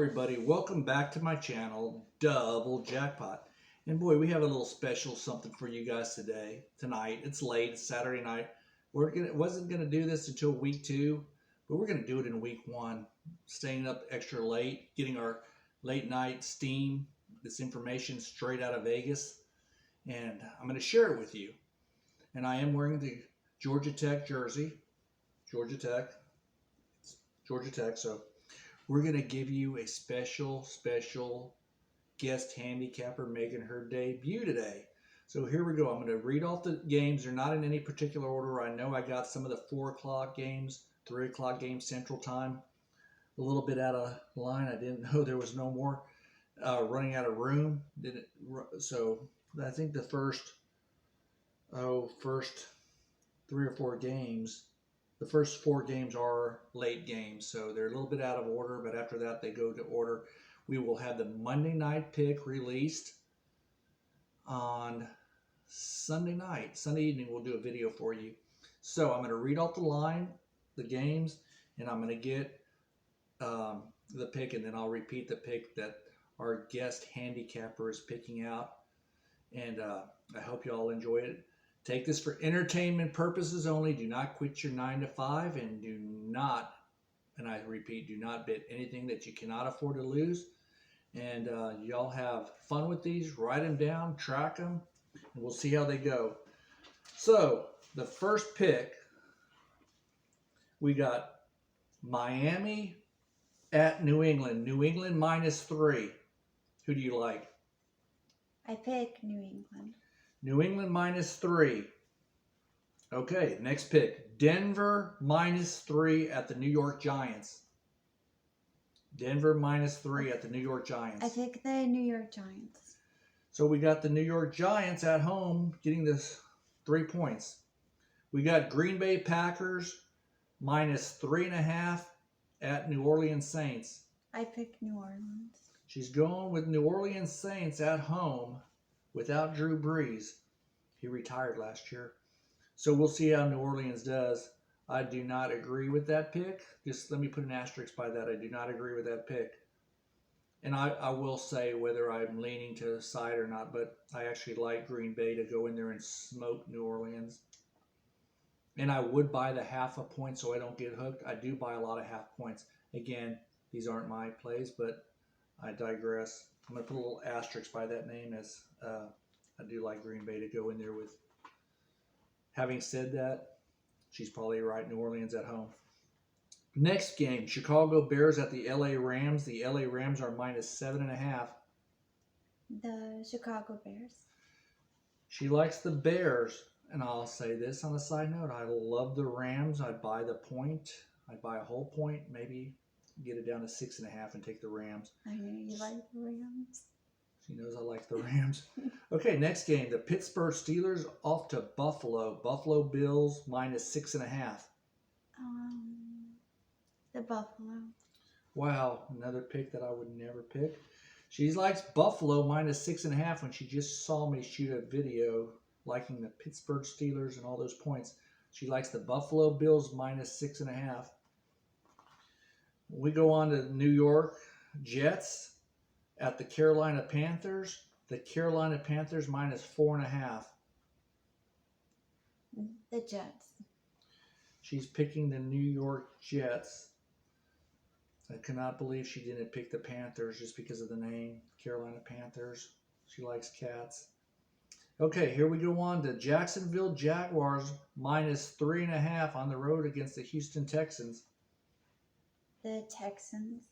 everybody, welcome back to my channel, Double Jackpot. And boy, we have a little special something for you guys tonight. It's late, it's Saturday night. Wasn't gonna do this until week 2, but we're gonna do it in week 1. Staying up extra late, getting our late night steam, this information straight out of Vegas, and I'm gonna share it with you. And I am wearing the Georgia Tech jersey, Georgia Tech. So we're going to give you a special guest handicapper making her debut today. So here we go. I'm going to read off the games. They're not in any particular order. I know I got some of the 4 o'clock games, 3 o'clock games Central Time, a little bit out of line. I didn't know there was no more running out of room. So I think the first 3 or 4 games, the first 4 games are late games, so they're a little bit out of order, but after that they go to order. We will have the Monday night pick released on Sunday night. Sunday evening we'll do a video for you. So I'm going to read off the games, and I'm going to get the pick, and then I'll repeat the pick that our guest handicapper is picking out. And I hope you all enjoy it. Take this for entertainment purposes only. Do not quit your 9 to 5, and do not, and I repeat, do not bet anything that you cannot afford to lose. And y'all have fun with these. Write them down, track them, and we'll see how they go. So the first pick, we got Miami at New England. New England -3. Who do you like? I pick New England. New England -3. Okay, next pick. Denver -3 at the New York Giants. Denver -3 at the New York Giants. I pick the New York Giants. So we got the New York Giants at home getting this 3 points. We got Green Bay Packers -3.5 at New Orleans Saints. I pick New Orleans. She's going with New Orleans Saints at home without Drew Brees. He retired last year. So we'll see how New Orleans does. I do not agree with that pick. Just let me put an asterisk by that. I do not agree with that pick. And I will say whether I'm leaning to the side or not, but I actually like Green Bay to go in there and smoke New Orleans. And I would buy the half a point so I don't get hooked. I do buy a lot of half points. Again, these aren't my plays, but I digress. I'm going to put a little asterisk by that name, as I do like Green Bay to go in there with. Having said that, she's probably right. New Orleans at home. Next game, Chicago Bears at the LA Rams. The LA Rams are -7.5. The Chicago Bears. She likes the Bears. And I'll say this on a side note. I love the Rams. I'd buy the point. I'd buy a whole point, maybe get it down to 6.5 and take the Rams. I know you like the Rams. She knows I like the Rams. Okay, next game. The Pittsburgh Steelers off to Buffalo. Buffalo Bills -6.5. The Buffalo. Wow, another pick that I would never pick. She likes Buffalo -6.5 when she just saw me shoot a video liking the Pittsburgh Steelers and all those points. She likes the Buffalo Bills -6.5. We go on to New York Jets at the Carolina Panthers. The Carolina Panthers -4.5. The Jets. She's picking the New York Jets. I cannot believe she didn't pick the Panthers just because of the name, Carolina Panthers. She likes cats. Okay, here we go on to Jacksonville Jaguars -3.5 on the road against the Houston Texans. The Texans.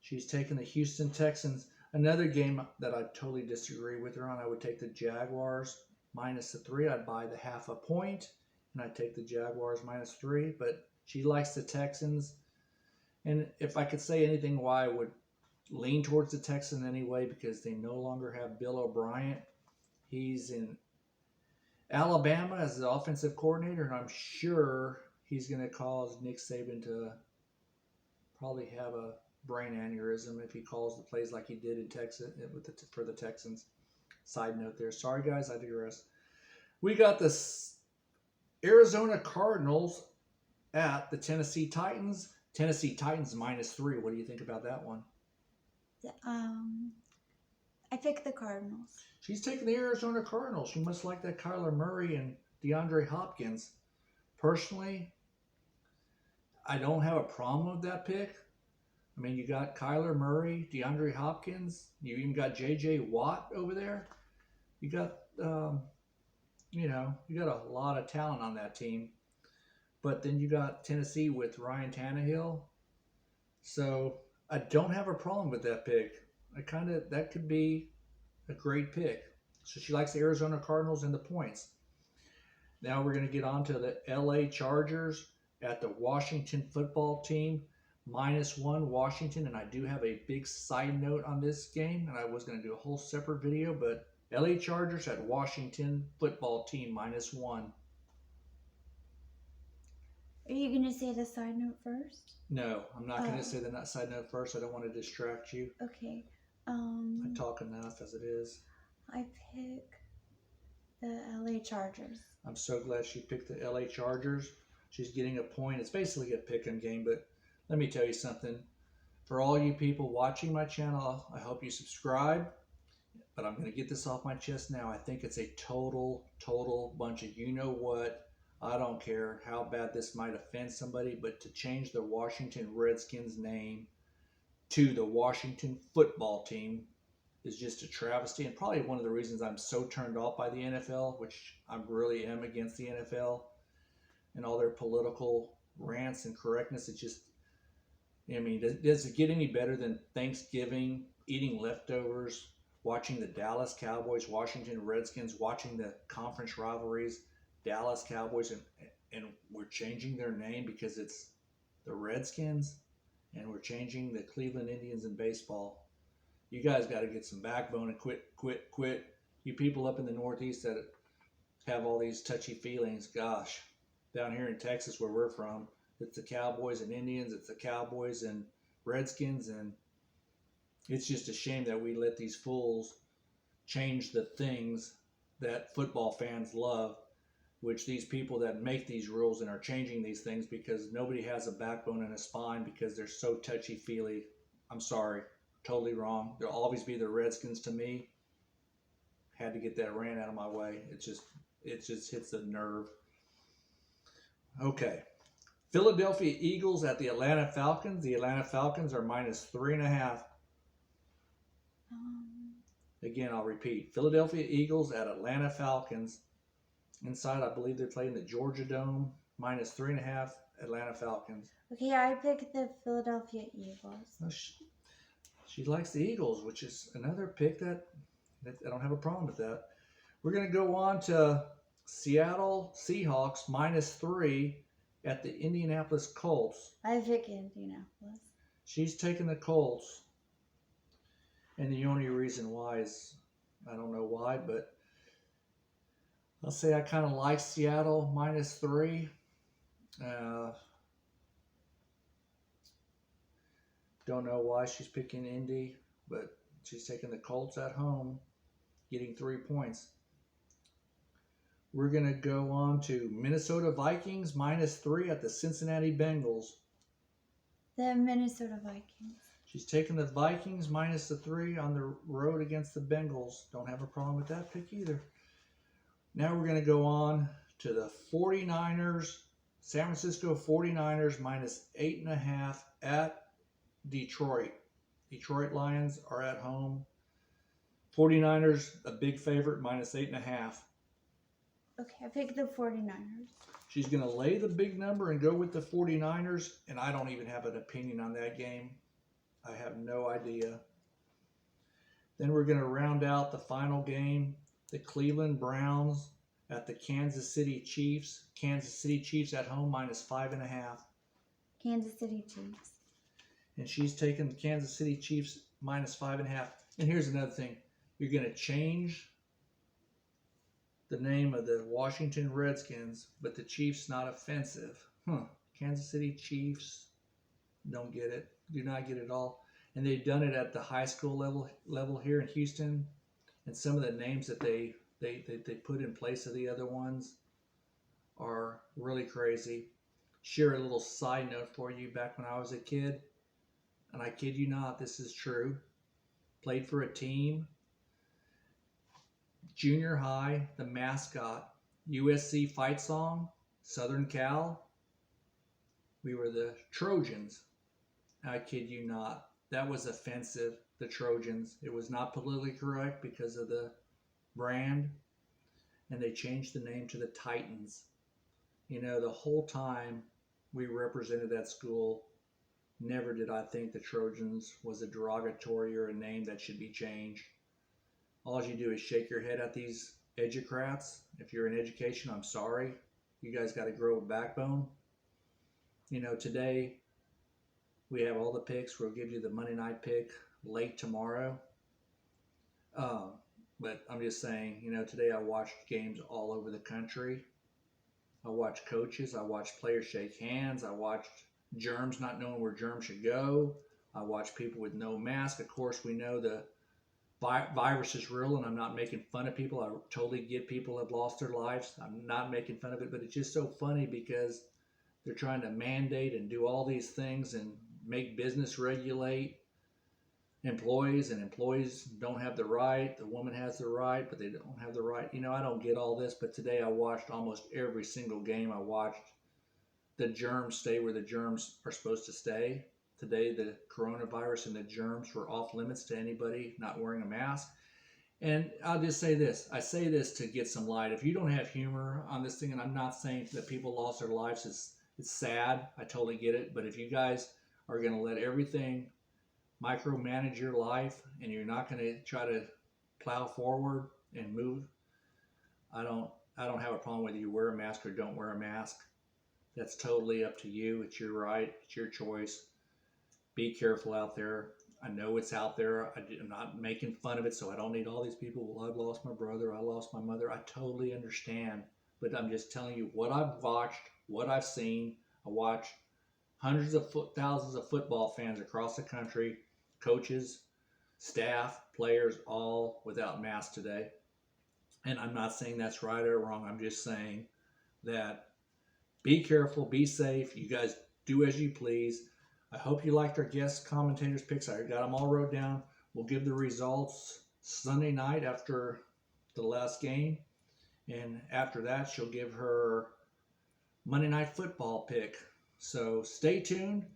She's taking the Houston Texans. Another game that I totally disagree with her on. I would take the Jaguars -3. I'd buy the half a point, and I'd take the Jaguars -3. But she likes the Texans. And if I could say anything why I would lean towards the Texans anyway, because they no longer have Bill O'Brien. He's in Alabama as the offensive coordinator, and I'm sure he's going to cause Nick Saban to probably have a brain aneurysm if he calls the plays like he did in Texas for the Texans. Side note there. Sorry, guys, I digress. We got the Arizona Cardinals at the Tennessee Titans. Tennessee Titans -3. What do you think about that one? I picked the Cardinals. She's taking the Arizona Cardinals. She must like that Kyler Murray and DeAndre Hopkins. Personally, I don't have a problem with that pick. I mean, you got Kyler Murray, DeAndre Hopkins. You even got J.J. Watt over there. You got, you got a lot of talent on that team. But then you got Tennessee with Ryan Tannehill. So I don't have a problem with that pick. That could be a great pick. So she likes the Arizona Cardinals and the points. Now we're going to get on to the LA Chargers at the Washington football team. -1 Washington, and I do have a big side note on this game, and I was going to do a whole separate video, but LA Chargers at Washington football team -1. Are you going to say the side note first? No, I'm not going to say the side note first. I don't want to distract you. Okay. I talk enough as it is. I pick the LA Chargers. I'm so glad she picked the LA Chargers. She's getting a point. It's basically a pick-em game, but let me tell you something. For all you people watching my channel, I hope you subscribe. But I'm going to get this off my chest now. I think it's a total bunch of you-know-what. I don't care how bad this might offend somebody, but to change the Washington Redskins name to the Washington football team is just a travesty, and probably one of the reasons I'm so turned off by the NFL, which I really am against the NFL and all their political rants and correctness. It's just, I mean, does it get any better than Thanksgiving, eating leftovers, watching the Dallas Cowboys, Washington Redskins, watching the conference rivalries, Dallas Cowboys, and we're changing their name because it's the Redskins, and we're changing the Cleveland Indians in baseball. You guys got to get some backbone and quit. You people up in the Northeast that have all these touchy feelings, gosh, down here in Texas where we're from, it's the Cowboys and Indians, it's the Cowboys and Redskins, and it's just a shame that we let these fools change the things that football fans love, which these people that make these rules and are changing these things because nobody has a backbone and a spine because they're so touchy-feely. I'm sorry, totally wrong. There'll always be the Redskins to me. Had to get that rant out of my way. It just hits the nerve. Okay. Philadelphia Eagles at the Atlanta Falcons. The Atlanta Falcons are -3.5. Again, I'll repeat. Philadelphia Eagles at Atlanta Falcons. Inside, I believe they're playing the Georgia Dome. -3.5, Atlanta Falcons. Okay, I picked the Philadelphia Eagles. Well, she likes the Eagles, which is another pick that I don't have a problem with that. We're going to go on to Seattle Seahawks -3 at the Indianapolis Colts. I picked Indianapolis. She's taking the Colts. And the only reason why is, I don't know why, but I'll say I kind of like Seattle -3. Don't know why she's picking Indy, but she's taking the Colts at home, getting 3 points. We're going to go on to Minnesota Vikings -3 at the Cincinnati Bengals. The Minnesota Vikings. She's taking the Vikings -3 on the road against the Bengals. Don't have a problem with that pick either. Now we're going to go on to the 49ers, San Francisco 49ers -8.5 at Detroit. Detroit Lions are at home. 49ers, a big favorite, -8.5. Okay, I picked the 49ers. She's going to lay the big number and go with the 49ers, and I don't even have an opinion on that game. I have no idea. Then we're going to round out the final game, the Cleveland Browns at the Kansas City Chiefs. Kansas City Chiefs at home -5.5. Kansas City Chiefs. And she's taking the Kansas City Chiefs -5.5. And here's another thing. You're going to change the name of the Washington Redskins, but the Chiefs not offensive. Kansas City Chiefs, don't get it. Do not get it at all. And they've done it at the high school level here in Houston. And some of the names that they put in place of the other ones are really crazy. share a little side note for you. Back when I was a kid, and I kid you not, this is true, played for a team, junior high, the mascot, USC fight song, Southern Cal, we were the Trojans. I kid you not. That was offensive, the Trojans. It was not politically correct because of the brand, and they changed the name to the Titans. You know, the whole time we represented that school, never did I think the Trojans was a derogatory or a name that should be changed. All you do is shake your head at these educrats. If you're in education, I'm sorry. You guys got to grow a backbone. You know, today we have all the picks. We'll give you the Monday night pick late tomorrow. But I'm just saying, you know, today I watched games all over the country. I watched coaches. I watched players shake hands. I watched germs not knowing where germs should go. I watched people with no mask. Of course, we know the virus is real, and I'm not making fun of people. I totally get people have lost their lives. I'm not making fun of it, but it's just so funny because they're trying to mandate and do all these things and make business regulate employees, and employees don't have the right. The woman has the right, but they don't have the right. You know, I don't get all this, but today I watched almost every single game. I watched the germs stay where the germs are supposed to stay. Today, the coronavirus and the germs were off limits to anybody not wearing a mask. And I'll just say this. I say this to get some light. If you don't have humor on this thing, and I'm not saying that people lost their lives, it's sad. I totally get it. But if you guys are going to let everything micromanage your life and you're not going to try to plow forward and move, I don't have a problem whether you wear a mask or don't wear a mask. That's totally up to you. It's your right. It's your choice. Be careful out there. I know it's out there. I'm not making fun of it, so I don't need all these people. Well, I've lost my brother. I lost my mother. I totally understand. But I'm just telling you what I've watched, what I've seen. I watched hundreds of thousands of football fans across the country, coaches, staff, players, all without masks today. And I'm not saying that's right or wrong. I'm just saying that be careful, be safe. You guys do as you please. I hope you liked our guest commentators' picks. I got them all wrote down. We'll give the results Sunday night after the last game. And after that, she'll give her Monday Night Football pick. So stay tuned.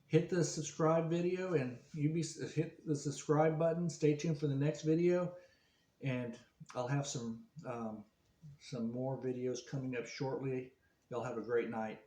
Hit the subscribe video and hit the subscribe button. Stay tuned for the next video. And I'll have some more videos coming up shortly. Y'all have a great night.